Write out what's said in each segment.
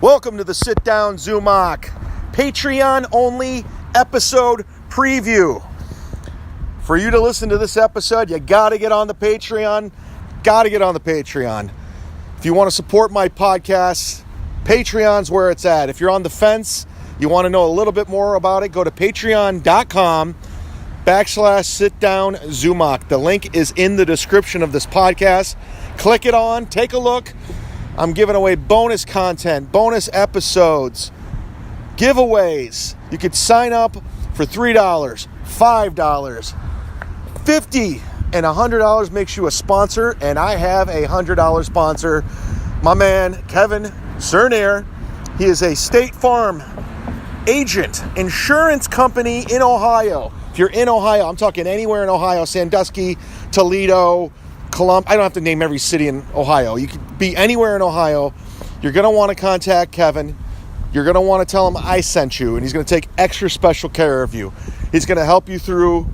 Welcome to the Sit Down Zumock Patreon-only episode preview. For you to listen to this episode, you got to get on the Patreon. If you want to support my podcast, Patreon's where it's at. If you're on the fence, you want to know a little bit more about it, go to patreon.com/sitdownzumock. The link is in the description of this podcast. Click it on, take a look. I'm giving away bonus content, bonus episodes, giveaways. You could sign up for $3, $5, $50, and $100 makes you a sponsor. And I have a $100 sponsor, my man, Kevin Cernier. He is a State Farm agent, insurance company in Ohio. If you're in Ohio, I'm talking anywhere in Ohio, Sandusky, Toledo, Columbus. I don't have to name every city in Ohio. You could be anywhere in Ohio. You're going to want to contact Kevin. You're going to want to tell him I sent you, and he's going to take extra special care of you. He's going to help you through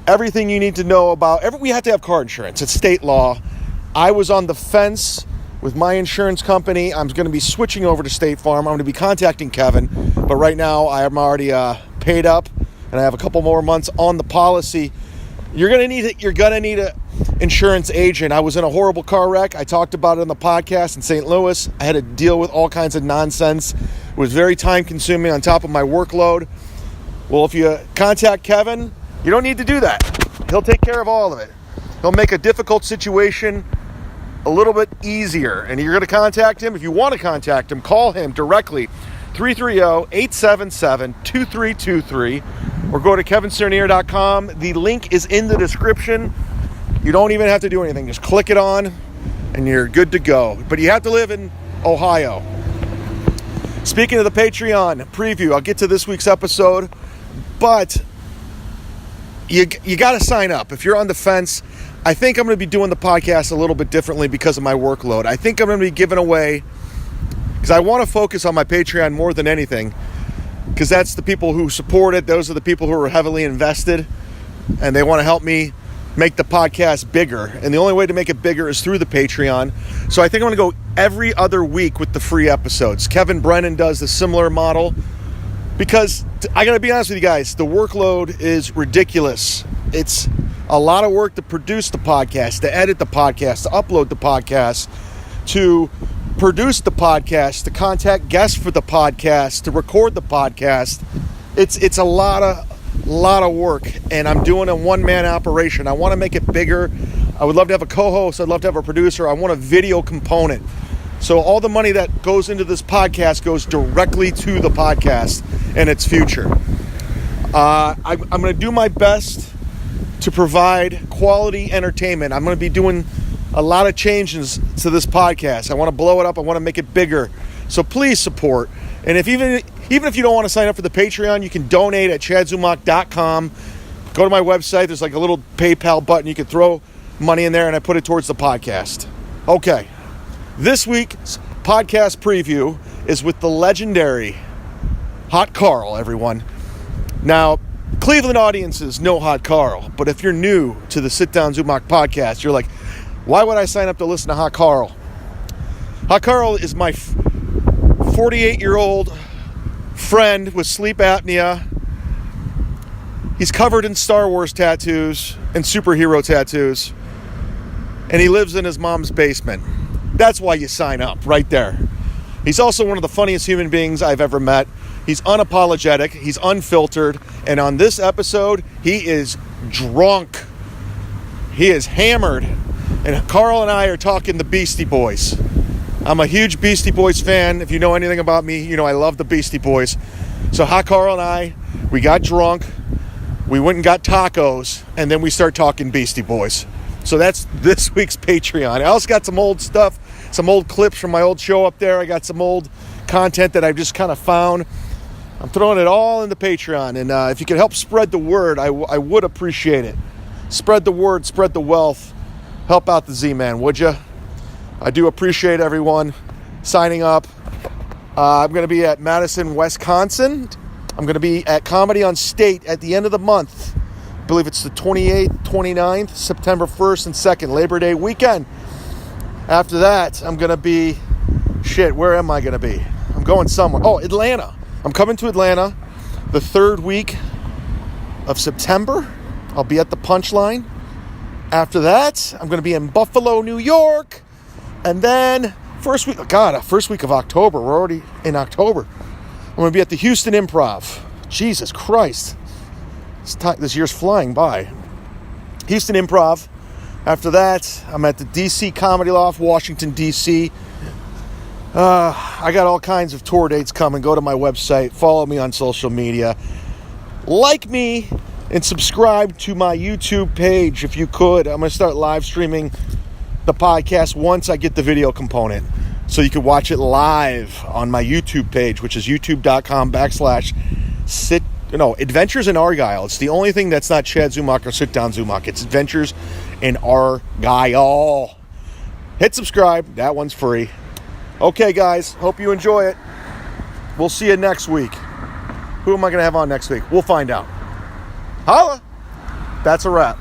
everything you need to know about. We have to have car insurance. It's state law. I was on the fence with my insurance company. I'm going to be switching over to State Farm. I'm going to be contacting Kevin, but right now I am already paid up, and I have a couple more months on the policy. You're going to need it. You're going to need an insurance agent. I was in a horrible car wreck. I talked about it on the podcast in St. Louis. I had to deal with all kinds of nonsense. It was very time consuming on top of my workload. Well, if you contact Kevin, you don't need to do that. He'll take care of all of it. He'll make a difficult situation a little bit easier. And you're going to contact him. If you want to contact him, call him directly, 330-877-2323, or go to kevincernier.com. The link is in the description. You don't even have to do anything. Just click it on, and you're good to go. But you have to live in Ohio. Speaking of the Patreon preview, I'll get to this week's episode, but you got to sign up. If you're on the fence, I think I'm going to be doing the podcast a little bit differently because of my workload. I think I'm going to be giving away, because I want to focus on my Patreon more than anything, because that's the people who support it. Those are the people who are heavily invested, and they want to help me make the podcast bigger. And the only way to make it bigger is through the Patreon. So I think I'm going to go every other week with the free episodes. Kevin Brennan does the similar model, because I got to be honest with you guys, the workload is ridiculous. It's a lot of work to produce the podcast, to edit the podcast, to upload the podcast, to produce the podcast, to contact guests for the podcast, to record the podcast. It's a lot of work, and I'm doing a one-man operation. I want to make it bigger. I would love to have a co-host. I'd love to have a producer. I want a video component. So all the money that goes into this podcast goes directly to the podcast and its future. I'm going to do my best to provide quality entertainment. I'm going to be doing a lot of changes to this podcast. I want to blow it up. I want to make it bigger. So please support. And if even if you don't want to sign up for the Patreon, you can donate at chadzumock.com. Go to my website. There's like a little PayPal button. You can throw money in there, and I put it towards the podcast. Okay. This week's podcast preview is with the legendary Hot Carl, everyone. Now, Cleveland audiences know Hot Carl, but if you're new to the Sit Down Zumock podcast, you're like, why would I sign up to listen to Hot Carl? Hot Carl is my 48-year-old friend with sleep apnea. He's covered in Star Wars tattoos and superhero tattoos, and he lives in his mom's basement. That's why you sign up, right there. He's also one of the funniest human beings I've ever met. He's unapologetic, he's unfiltered, and on this episode, he is drunk. He is hammered, and Carl and I are talking the Beastie Boys. I'm a huge Beastie Boys fan. If you know anything about me, you know I love the Beastie Boys. So Hot Carl and I, we got drunk, we went and got tacos, and then we start talking Beastie Boys. So that's this week's Patreon. I also got some old stuff, some old clips from my old show up there. I got some old content that I've just kind of found. I'm throwing it all in the Patreon. And if you could help spread the word, I would appreciate it. Spread the word, spread the wealth. Help out the Z-Man, would you? I do appreciate everyone signing up. I'm going to be at Madison, Wisconsin. I'm going to be at Comedy on State at the end of the month. I believe it's the 28th, 29th, September 1st and 2nd, Labor Day weekend. After that, I'm going to be shit, where am I going to be? I'm going somewhere. Oh, Atlanta. I'm coming to Atlanta the third week of September. I'll be at the Punchline. After that, I'm going to be in Buffalo, New York. And then first week of October. We're already in October. I'm going to be at the Houston Improv. Jesus Christ. This year's flying by. Houston Improv. After that, I'm at the DC Comedy Loft, Washington, DC. I got all kinds of tour dates coming. Go to my website. Follow me on social media. Like me and subscribe to my YouTube page if you could. I'm going to start live streaming the podcast once I get the video component. So you can watch it live on my YouTube page, which is youtube.com/Adventures in Argyle. It's the only thing that's not Chad Zumock or Sit Down Zumock. It's Adventures in Argyle. Hit subscribe. That one's free. Okay, guys. Hope you enjoy it. We'll see you next week. Who am I going to have on next week? We'll find out. Holla! That's a wrap.